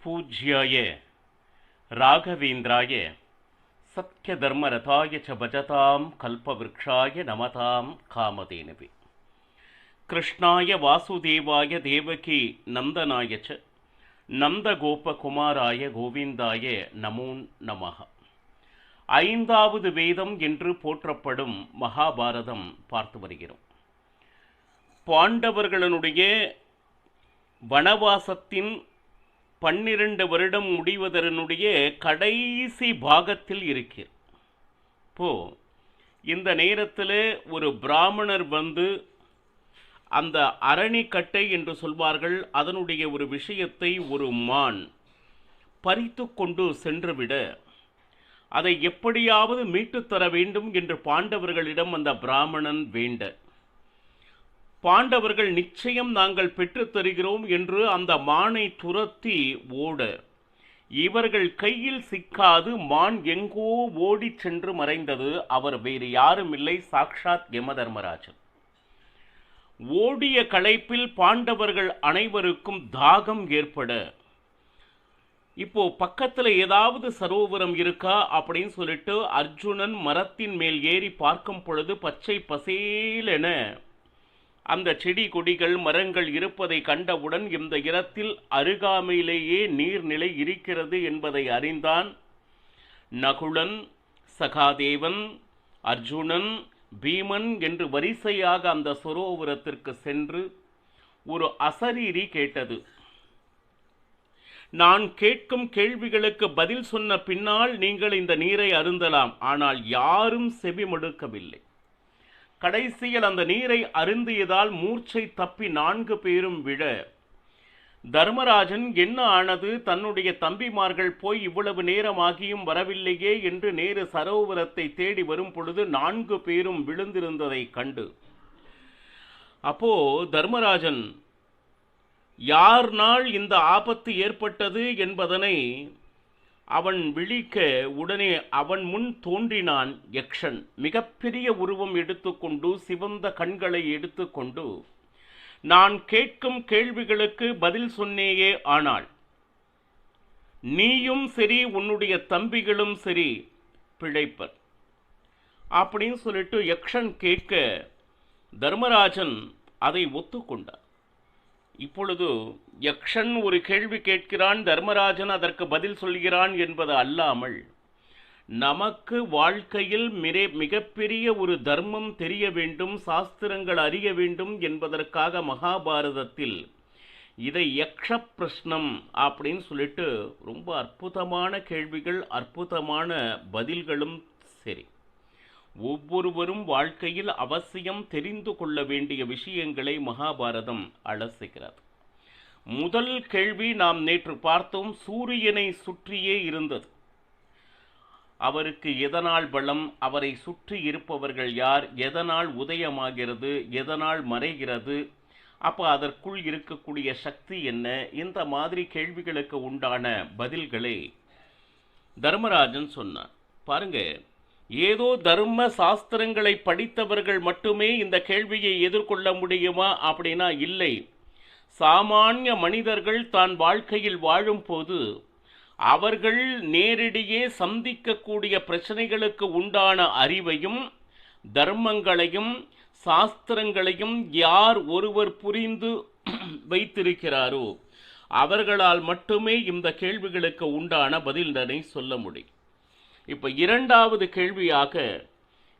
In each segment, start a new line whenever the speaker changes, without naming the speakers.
பூஜ்யாய ராகவேந்திராய சத்யதர்மரதாய ச பஜதாம் கல்பவ்ருக்ஷாய நமதாம் காமதேனவே. கிருஷ்ணாய வாசுதேவாய தேவகி நந்தனாய ச நந்தகோபகுமாராய கோவிந்தாய நமோ நமஹ. ஐந்தாவது வேதம் என்று போற்றப்படும் மகாபாரதம் பார்த்து வருகிறோம். பாண்டவர்களுடைய வனவாசத்தின் 12 வருடம் முடிவதனுடைய கடைசி பாகத்தில் இருக்கிற இந்த நேரத்தில் ஒரு பிராமணர் வந்து அந்த அரணிக்கட்டை என்று சொல்வார்கள், அதனுடைய ஒரு விஷயத்தை ஒரு மான் பறித்து கொண்டு சென்றுவிட அதை எப்படியாவது மீட்டு தர வேண்டும் என்று பாண்டவர்களிடம் அந்த பிராமணன் வேண்ட, பாண்டவர்கள் நிச்சயம் நாங்கள் பெற்றுத் தருகிறோம் என்று அந்த மானை துரத்தி ஓட, இவர்கள் கையில் சிக்காது மான் எங்கோ ஓடி சென்று மறைந்தது. அவர் வேறு யாரும் இல்லை, சாக்ஷாத் யமதர்மராஜன். ஓடிய களைப்பில் பாண்டவர்கள் அனைவருக்கும் தாகம் ஏற்பட, இப்போ பக்கத்தில் ஏதாவது சரோவரம் இருக்கா அப்படின்னு சொல்லிட்டு அர்ஜுனன் மரத்தின் மேல் ஏறி பார்க்கும் பொழுது பச்சை பசேலென அந்த செடி கொடிகள் மரங்கள் இருப்பதை கண்டவுடன் இந்த இடத்தில் அருகாமையிலேயே நீர்நிலை இருக்கிறது என்பதை அறிந்தான். நகுலன், சகாதேவன், அர்ஜுனன், பீமன் என்று வரிசையாக அந்த சரோவரத்திற்கு சென்று ஒரு அசரீரி கேட்டது. நான் கேட்கும் கேள்விகளுக்கு பதில் சொன்ன பின்னால் நீங்கள் இந்த நீரை அருந்தலாம். ஆனால் யாரும் செவிமடுக்கவில்லை. கடைசியில் அந்த நீரை அருந்தியதால் மூர்ச்சை தப்பி 4 பேரும் விழ, தர்மராஜன் என்ன ஆனது, தன்னுடைய தம்பிமார்கள் போய் இவ்வளவு நேரமாகியும் வரவில்லையே என்று நேரு சரோவரத்தை தேடி வரும் பொழுது 4 பேரும் விழுந்திருந்ததை கண்டு, அப்போ தர்மராஜன் யார்னால் இந்த ஆபத்து ஏற்பட்டது என்பதனை அவன் விழிக்க, உடனே அவன் முன் தோன்றினான் யக்ஷன். மிகப்பெரிய உருவம் எடுத்துக்கொண்டு சிவந்த கண்களை எடுத்துக்கொண்டு, நான் கேட்கும் கேள்விகளுக்கு பதில் சொன்னேயே, ஆனால் நீயும் சரி உன்னுடைய தம்பிகளும் சரி பிழைப்பர் அப்படின்னு சொல்லிட்டு யக்ஷன் கேட்க, தர்மராஜன் அதை ஒத்துக்கொண்டார். இப்பொழுது யக்ஷன் ஒரு கேள்வி கேட்கிறான், தர்மராஜன் அதற்கு பதில் சொல்கிறான் என்பது அல்லாமல், நமக்கு வாழ்க்கையில் மிகப்பெரிய ஒரு தர்மம் தெரிய வேண்டும், சாஸ்திரங்கள் அறிய வேண்டும் என்பதற்காக மகாபாரதத்தில் இதை யக்ஷ பிரஷ்னம் அப்படின்னு சொல்லிட்டு ரொம்ப அற்புதமான கேள்விகள், அற்புதமான பதில்களும் சரி, ஒவ்வொருவரும் வாழ்க்கையில் அவசியம் தெரிந்து கொள்ள வேண்டிய விஷயங்களை மகாபாரதம் அலசுகிறது. முதல் கேள்வி நாம் நேற்று பார்த்தோம், சூரியனை சுற்றியே இருந்தது. அவருக்கு எதனால் பலம், அவரை சுற்றி இருப்பவர்கள் யார், எதனால் உதயமாகிறது, எதனால் மறைகிறது, அப்போ அதற்குள் இருக்கக்கூடிய சக்தி என்ன, இந்த மாதிரி கேள்விகளுக்கு உண்டான பதில்களை தர்மராஜன் சொன்னார். பாருங்க, ஏதோ தர்ம சாஸ்திரங்களை படித்தவர்கள் மட்டுமே இந்த கேள்வியை எதிர்கொள்ள முடியுமா அப்படின்னா இல்லை. சாமானிய மனிதர்கள் தான் வாழ்க்கையில் வாழும் போது அவர்கள் நேரடியே சந்திக்கக்கூடிய பிரச்சனைகளுக்கு உண்டான அறிவையும் தர்மங்களையும் சாஸ்திரங்களையும் யார் ஒருவர் புரிந்து வைத்திருக்கிறாரோ அவர்களால் மட்டுமே இந்த கேள்விகளுக்கு உண்டான பதிலனை சொல்ல முடியும். இப்போ இரண்டாவது கேள்வியாக,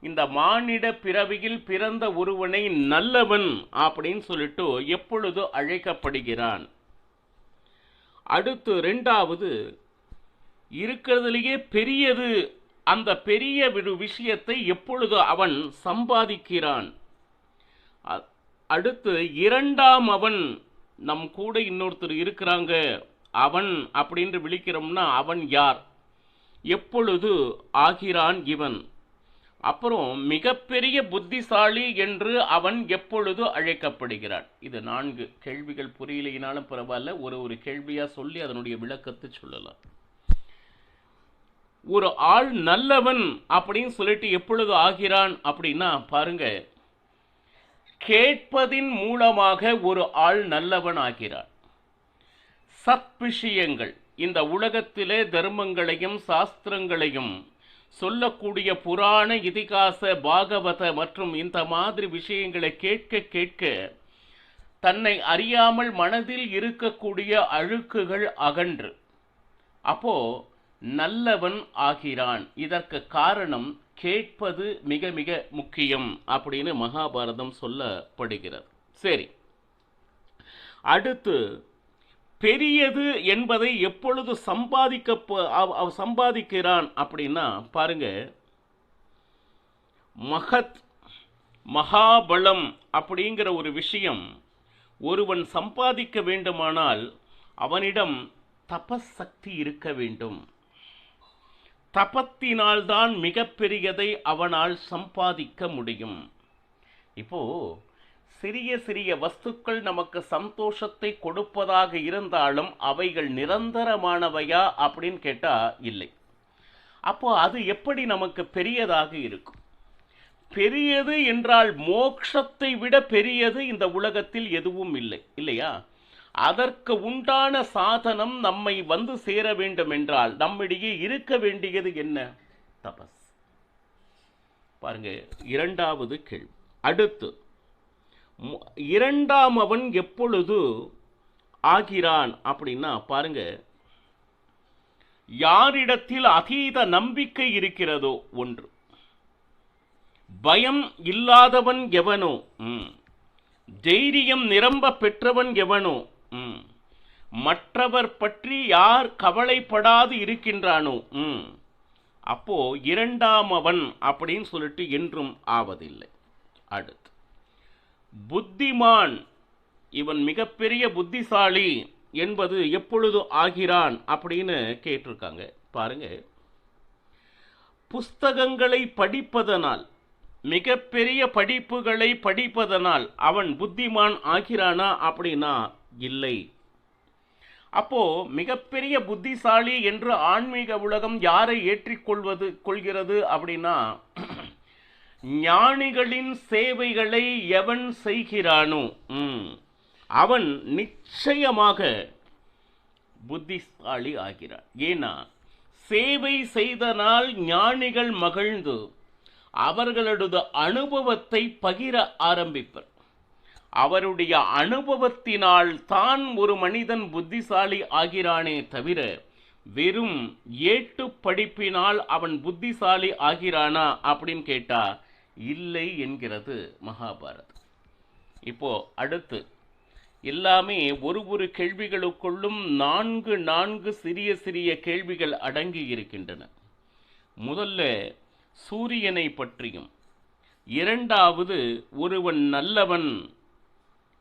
இந்த மானிட பிறவியில் பிறந்த ஒருவனை நல்லவன் அப்படின்னு சொல்லிட்டு எப்பொழுது அழைக்கப்படுகிறான்? அடுத்து இரண்டாவது, இருக்கிறதுலேயே பெரியது, அந்த பெரிய விஷயத்தை எப்பொழுது அவன் சம்பாதிக்கிறான்? அடுத்து இரண்டாம் அவன், நம் கூட இன்னொருத்தர் இருக்கிறாங்க அவன் அப்படின்னு விழிக்கிறோம்னா அவன் யார், எப்பொழுது ஆகிறான் இவன்? அப்புறம் மிகப்பெரிய புத்திசாலி என்று அவன் எப்பொழுது அழைக்கப்படுகிறான்? இது 4 கேள்விகள். புரியலைனாலும் பரவாயில்ல, ஒரு கேள்வியா சொல்லி அதனுடைய விளக்கத்தை சொல்லலாம். ஒரு ஆள் நல்லவன் அப்படின்னு சொல்லிட்டு எப்பொழுது ஆகிறான் அப்படின்னா பாருங்க, கேட்பதின் மூலமாக ஒரு ஆள் நல்லவன் ஆகிறான். சத் விஷயங்கள், இந்த உலகத்திலே தர்மங்களையும் சாஸ்திரங்களையும் சொல்லக்கூடிய புராண இதிகாச பாகவத மற்றும் இந்த மாதிரி விஷயங்களை கேட்க கேட்க தன்னை அறியாமல் மனதில் இருக்கக்கூடிய அழுக்குகள் அகன்று அப்போ நல்லவன் ஆகிறான். இதற்கு காரணம் கேட்பது மிக மிக முக்கியம் அப்படின்னு மகாபாரதம் சொல்லப்படுகிறது. சரி, அடுத்து பெரியது என்பதை எப்பொழுது சம்பாதிக்கிறான் அப்படின்னா பாருங்க, மகத் மகாபலம் அப்படிங்கிற ஒரு விஷயம் ஒருவன் சம்பாதிக்க வேண்டுமானால் அவனிடம் தபசக்தி இருக்க வேண்டும். தபத்தினால்தான் மிகப்பெரியதை அவனால் சம்பாதிக்க முடியும். இப்போ சிறிய சிறிய வஸ்துக்கள் நமக்கு சந்தோஷத்தை கொடுப்பதாக இருந்தாலும் அவைகள் நிரந்தரமானவையா அப்படின்னு கேட்டா இல்லை. அப்போ அது எப்படி நமக்கு பெரியதாக இருக்கும்? பெரியது என்றால் மோட்சத்தை விட பெரியது இந்த உலகத்தில் எதுவும் இல்லை, இல்லையா? அதற்கு உண்டான சாதனம் நம்மை வந்து சேர வேண்டும் என்றால் நம்மிடையே இருக்க வேண்டியது என்ன? தபஸ். பாருங்க, இரண்டாவது கேள்வி. அடுத்து இரண்டாம் அவன் எப்பொழுது ஆகிறான் அப்படின்னா பாருங்க, யாரிடத்தில் அதீத நம்பிக்கை இருக்கிறதோ, ஒன்று பயம் இல்லாதவன் எவனோ, தைரியம் நிரம்ப பெற்றவன் எவனோ, மற்றவர் பற்றி யார் கவலைப்படாது இருக்கின்றானோ, அப்போ இரண்டாம் அவன் அப்படின்னு சொல்லிட்டு என்றும் ஆவதில்லை. அடுத்து புத்திமான், இவன் மிகப்பெரிய புத்திசாலி என்பது எப்பொழுது ஆகிறான் அப்படின்னு கேட்டிருக்காங்க. பாருங்க, புஸ்தகங்களை படிப்பதனால், மிகப்பெரிய படிப்புகளை படிப்பதனால் அவன் புத்திமான் ஆகிறானா அப்படின்னா இல்லை. அப்போ மிகப்பெரிய புத்திசாலி என்று ஆன்மீக உலகம் யாரை கொள்கிறது அப்படின்னா, ஞானிகளின் சேவைகளை எவன் செய்கிறானோ அவன் நிச்சயமாக புத்திசாலி ஆகிறான். ஏன்னா சேவை செய்தனால் ஞானிகள் மகிழ்ந்து அவர்களது அனுபவத்தை பகிர ஆரம்பிப்பர். அவருடைய அனுபவத்தினால் தான் ஒரு மனிதன் புத்திசாலி ஆகிறானே தவிர வெறும் ஏட்டு படிப்பினால் அவன் புத்திசாலி ஆகிறானா அப்படின்னு கேட்டா இல்லை என்கிறது மகாபாரதம். இப்போ அடுத்து எல்லாமே ஒரு கேள்விகளுக்குள்ளும் நான்கு சிறிய சிறிய கேள்விகள் அடங்கி இருக்கின்றன. முதல்ல சூரியனை பற்றியும், இரண்டாவது ஒருவன் நல்லவன்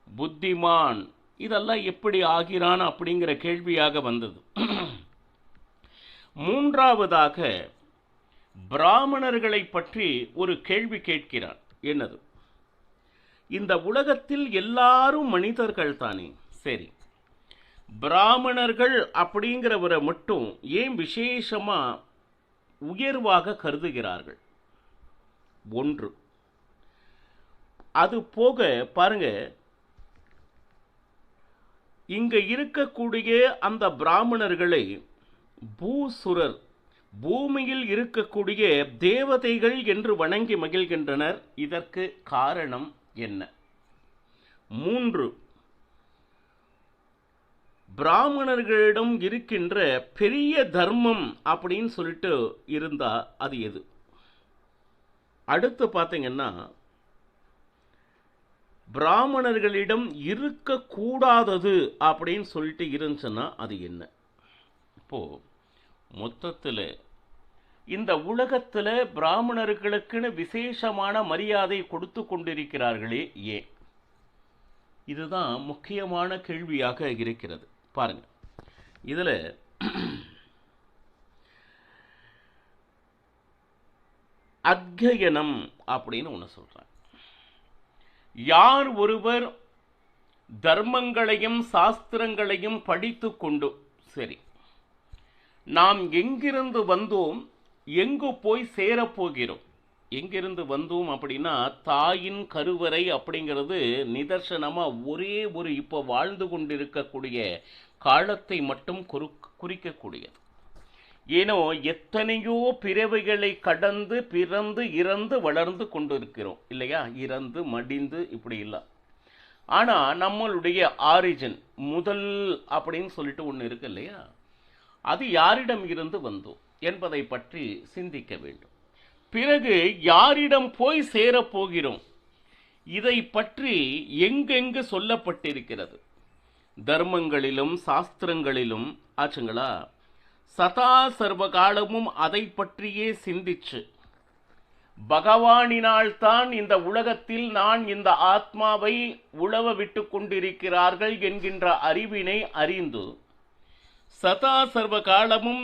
புத்திமான் இதெல்லாம் எப்படி ஆகிறான் அப்படிங்கிற கேள்வியாக வந்தது. மூன்றாவதாக பிராமணர்களை பற்றி ஒரு கேள்வி கேட்கிறார். என்னது? இந்த உலகத்தில் எல்லாரும் மனிதர்கள் தானே, சரி, பிராமணர்கள் அப்படிங்கிறவரை மட்டும் ஏன் விசேஷமா உயர்வாக கருதுகிறார்கள்? ஒன்று. அது போக பாருங்க, இங்க இருக்கக்கூடிய அந்த பிராமணர்களை பூசுரர், பூமியில் இருக்கக்கூடிய தேவதைகள் என்று வணங்கி மகிழ்கின்றனர். இதற்கு காரணம் என்ன? மூன்று. பிராமணர்களிடம் இருக்கின்ற பெரிய தர்மம் அப்படின்னு சொல்லிட்டு இருந்தா அது எது? அடுத்து பார்த்தீங்கன்னா, பிராமணர்களிடம் இருக்கக்கூடாதது அப்படின்னு சொல்லிட்டு இருந்துச்சுன்னா அது என்ன? இப்போ மொத்தத்தில் இந்த உலகத்தில் பிராமணர்களுக்குன்னு விசேஷமான மரியாதை கொடுத்து கொண்டிருக்கிறார்களே ஏன்? இதுதான் முக்கியமான கேள்வியாக இருக்கிறது. பாருங்க, இதுல அத்யயனம் அப்படின்னு ஒன்று சொல்றாங்க. யார் ஒருவர் தர்மங்களையும் சாஸ்திரங்களையும் படித்து கொண்டு, சரி, நாம் எங்கிருந்து வந்தோம், எங்கு போய் சேரப்போகிறோம்? எங்கிருந்து வந்தோம் அப்படின்னா தாயின் கருவறை அப்படிங்கிறது நிதர்சனமாக ஒரே ஒரு இப்போ வாழ்ந்து கொண்டிருக்கக்கூடிய காலத்தை மட்டும் குறிக்கக்கூடியது. ஏனோ எத்தனையோ பிறவைகளை கடந்து பிறந்து இறந்து வளர்ந்து கொண்டிருக்கிறோம் இல்லையா? இறந்து மடிந்து இப்படி இல்லை. ஆனால் நம்மளுடைய ஆரிஜின் முதல் அப்படின்னு சொல்லிட்டு ஒன்று இருக்கு இல்லையா? அது யாரிடம் இருந்து வந்தோம் என்பதை பற்றி சிந்திக்க வேண்டும். பிறகு யாரிடம் போய் சேரப்போகிறோம் இதை பற்றி எங்கெங்கு சொல்லப்பட்டிருக்கிறது? தர்மங்களிலும் சாஸ்திரங்களிலும் ஆச்சுங்களா? சதா சர்வ காலமும் அதை பற்றியே சிந்திச்சு பகவானினால் தான் இந்த உலகத்தில் நான் இந்த ஆத்மாவை உழவ விட்டு கொண்டிருக்கிறார்கள் என்கின்ற அறிவினை அறிந்து சதா சர்வ காலமும்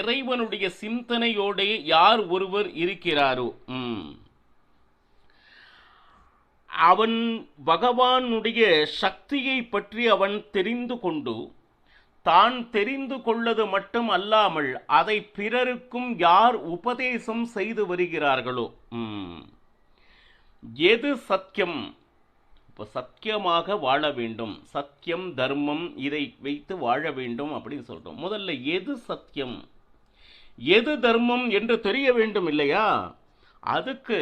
இறைவனுடைய சிந்தனையோடு யார் ஒருவர் இருக்கிறாரோ அவன் பகவானுடைய சக்தியை பற்றி அவன் தெரிந்து கொண்டு தான் தெரிந்து கொள்ளது மட்டும் அல்லாமல் அதை பிறருக்கும் யார் உபதேசம் செய்து வருகிறார்களோ எது சத்தியம், இப்போ சத்தியமாக வாழ வேண்டும், சத்தியம் தர்மம் இதை வைத்து வாழ வேண்டும் அப்படின்னு சொல்றோம். முதல்ல எது சத்தியம் எது தர்மம் என்று தெரிய வேண்டும் இல்லையா? அதுக்கு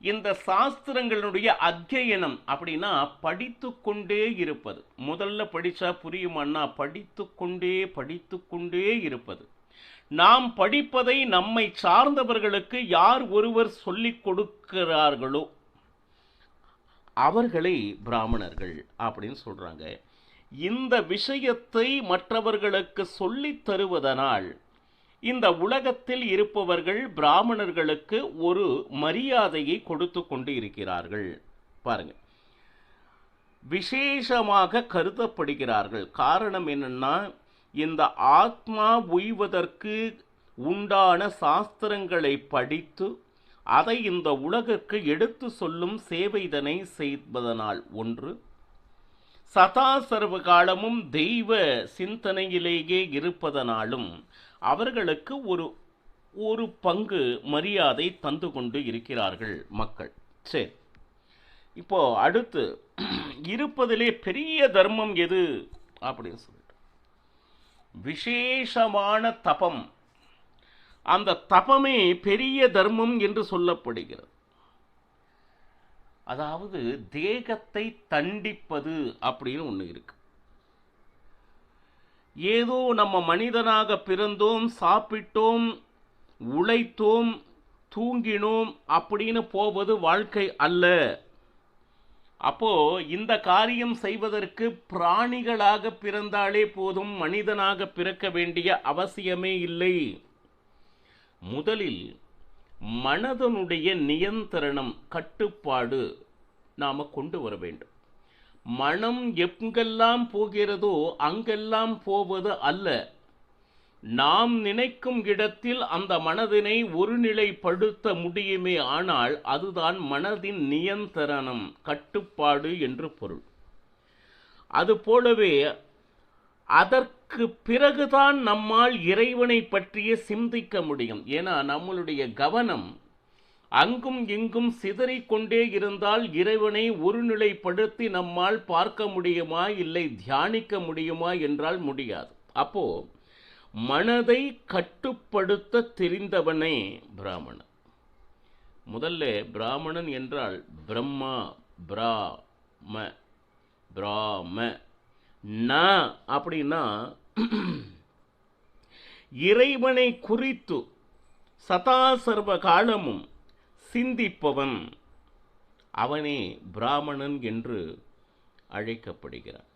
இந்த சாஸ்திரங்களுடைய அத்தியனம் அப்படின்னா படித்து கொண்டே இருப்பது. முதல்ல படித்தா புரியுமான்னா படித்து கொண்டே இருப்பது. நாம் படிப்பதை நம்மை சார்ந்தவர்களுக்கு யார் ஒருவர் சொல்லிக் கொடுக்கிறார்களோ அவர்களை பிராமணர்கள் அப்படின்னு சொல்றாங்க. இந்த விஷயத்தை மற்றவர்களுக்கு சொல்லித் தருவதனால் இந்த உலகத்தில் இருப்பவர்கள் பிராமணர்களுக்கு ஒரு மரியாதையை கொடுத்து கொண்டு இருக்கிறார்கள். பாருங்க, விசேஷமாக கருதப்படுகிறார்கள். காரணம் என்னன்னா, இந்த ஆத்மா உய்வதற்கு உண்டான சாஸ்திரங்களை படித்து அதை இந்த உலகிற்கு எடுத்து சொல்லும் சேவைதனை செய்வதனால் ஒன்று, சதா சர்வ காலமும் தெய்வ சிந்தனையிலேயே இருப்பதனாலும் அவர்களுக்கு ஒரு பங்கு மரியாதை தந்து கொண்டு இருக்கிறார்கள் மக்கள். சரி, இப்போ அடுத்து இருப்பதிலே பெரிய தர்மம் எது அப்படின்னு சொல்லிட்டு விசேஷமான தபம். அந்த தபமே பெரிய தர்மம் என்று சொல்லப்படுகிறது. அதாவது தேகத்தை தண்டிப்பது அப்படின்னு ஒன்று இருக்கு. ஏதோ நம்ம மனிதனாக பிறந்தோம், சாப்பிட்டோம், உழைத்தோம், தூங்கினோம் அப்படின்னு போவது வாழ்க்கை அல்ல. அப்போ இந்த காரியம் செய்வதற்கு பிராணிகளாக பிறந்தாலே போதும், மனிதனாக பிறக்க வேண்டிய அவசியமே இல்லை. முதலில் மனதனுடைய நியந்திரணம், கட்டுப்பாடு நாம கொண்டு வர வேண்டும். மனம் எங்கெல்லாம் போகிறதோ அங்கெல்லாம் போவது அல்ல. நாம் நினைக்கும் இடத்தில் அந்த மனதினை ஒருநிலைப்படுத்த முடியுமே, ஆனால் அதுதான் மனதின் நியந்திரணம், கட்டுப்பாடு என்று பொருள். அதுபோலவே அதற்கு பிறகுதான் நம்மால் இறைவனை பற்றிய சிந்திக்க முடியும். ஏன்னா நம்மளுடைய கவனம் அங்கும் இங்கும் சிதறிக்கொண்டே இருந்தால் இறைவனை ஒருநிலைப்படுத்தி நம்மால் பார்க்க முடியுமா, இல்லை தியானிக்க முடியுமா என்றால் முடியாது. அப்போ மனதை கட்டுப்படுத்த தெரிந்தவனே பிராமணன். முதல்ல பிராமணன் என்றால் பிரம்மா, பிராம ந அப்படின்னா இறைவனை குறித்து சதா சர்வ காலமும் சிந்திப்பவன், அவனே பிராமணன் என்று அழைக்கப்படுகிறான்.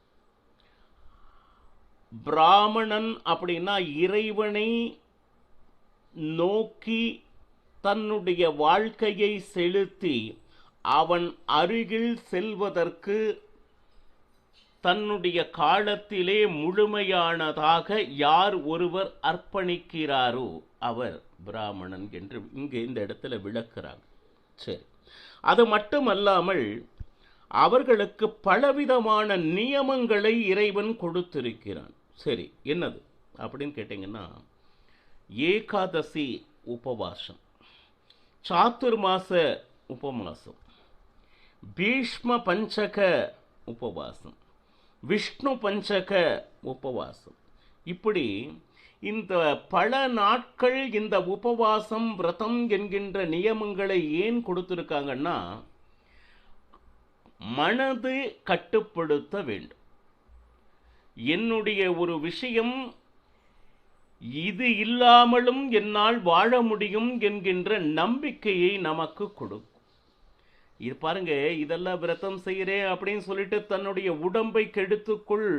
பிராமணன் அப்படின்னா இறைவனை நோக்கி தன்னுடைய வாழ்க்கையை செலுத்தி அவன் அருகில் செல்வதற்கு தன்னுடைய காலத்திலே முழுமையானதாக யார் ஒருவர் அர்ப்பணிக்கிறாரோ அவர் பிராமணன் என்று இங்கே இந்த இடத்துல விளக்குறாங்க. சரி, அது மட்டுமல்லாமல் அவர்களுக்கு பலவிதமான நியமங்களை இறைவன் கொடுத்திருக்கிறான். சரி, என்னது அப்படின்னு கேட்டிங்கன்னா, ஏகாதசி உபவாசம், சாத்துர்மாச உபவாசம், பீஷ்ம பஞ்சக உபவாசம், விஷ்ணு பஞ்சக உபவாசம். இப்படி இந்த பல நாட்கள் இந்த உபவாசம் விரதம் என்கின்ற நியமங்களை ஏன் கொடுத்திருக்காங்கன்னா, மனது கட்டுப்படுத்த வேண்டும். என்னுடைய ஒரு விஷயம் இது இல்லாமலும் என்னால் வாழ முடியும் என்கின்ற நம்பிக்கையை நமக்கு கொடுக்கும். இது பாருங்க, இதெல்லாம் விரதம் செய்கிறேன் அப்படின்னு சொல்லிட்டு தன்னுடைய உடம்பை கெடுத்துக்குள்,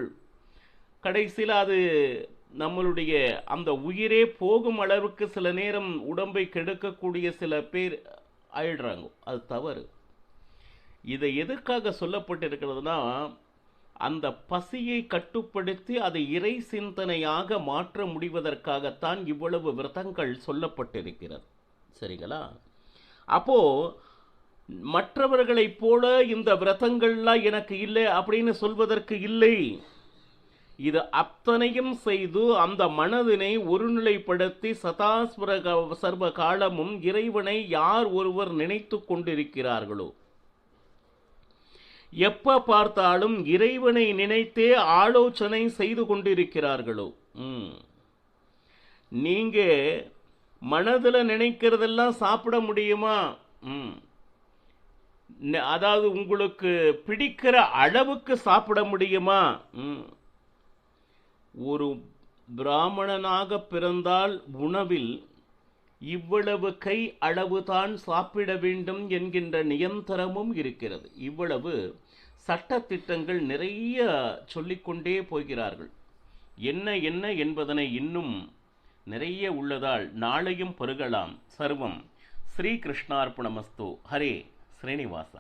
கடைசியில் அது நம்மளுடைய அந்த உயிரே போகும் அளவுக்கு சில நேரம் உடம்பை கெடுக்கக்கூடிய சில பேர் ஆயிடுறாங்க. அது தவறு. இதை எதற்காக சொல்லப்பட்டிருக்கிறதுனா, அந்த பசியை கட்டுப்படுத்தி அதை இறை சிந்தனையாக மாற்ற முடிவதற்காகத்தான் இவ்வளவு விரதங்கள் சொல்லப்பட்டிருக்கிறது. சரிங்களா? அப்போ மற்றவர்களைப் போல இந்த விரதங்கள்லாம் எனக்கு இல்லை அப்படின்னு சொல்வதற்கு இல்லை. இது அத்தனையும் செய்து அந்த மனதினை ஒருநிலைப்படுத்தி சர்வ காலமும் இறைவனை யார் ஒருவர் நினைத்து கொண்டிருக்கிறார்களோ, எப்ப பார்த்தாலும் இறைவனை நினைத்தே ஆலோசனை செய்து கொண்டிருக்கிறார்களோ, நீங்க மனதில் நினைக்கிறதெல்லாம் சாப்பிட முடியுமா? அதாவது உங்களுக்கு பிடிக்கிற அளவுக்கு சாப்பிட முடியுமா? ஒரு பிராமணனாக பிறந்தால் உணவில் இவ்வளவு கை அளவுதான் சாப்பிட வேண்டும் என்கின்ற நியந்திரமும் இருக்கிறது. இவ்வளவு சட்டத்திட்டங்கள் நிறைய சொல்லிக்கொண்டே போகிறார்கள். என்ன என்ன என்பதனை இன்னும் நிறைய உள்ளதால் நாளையும் பருகலாம். சர்வம் ஸ்ரீ கிருஷ்ணார்ப்பணமஸ்து. ஹரே ஸ்ரீனிவாசா.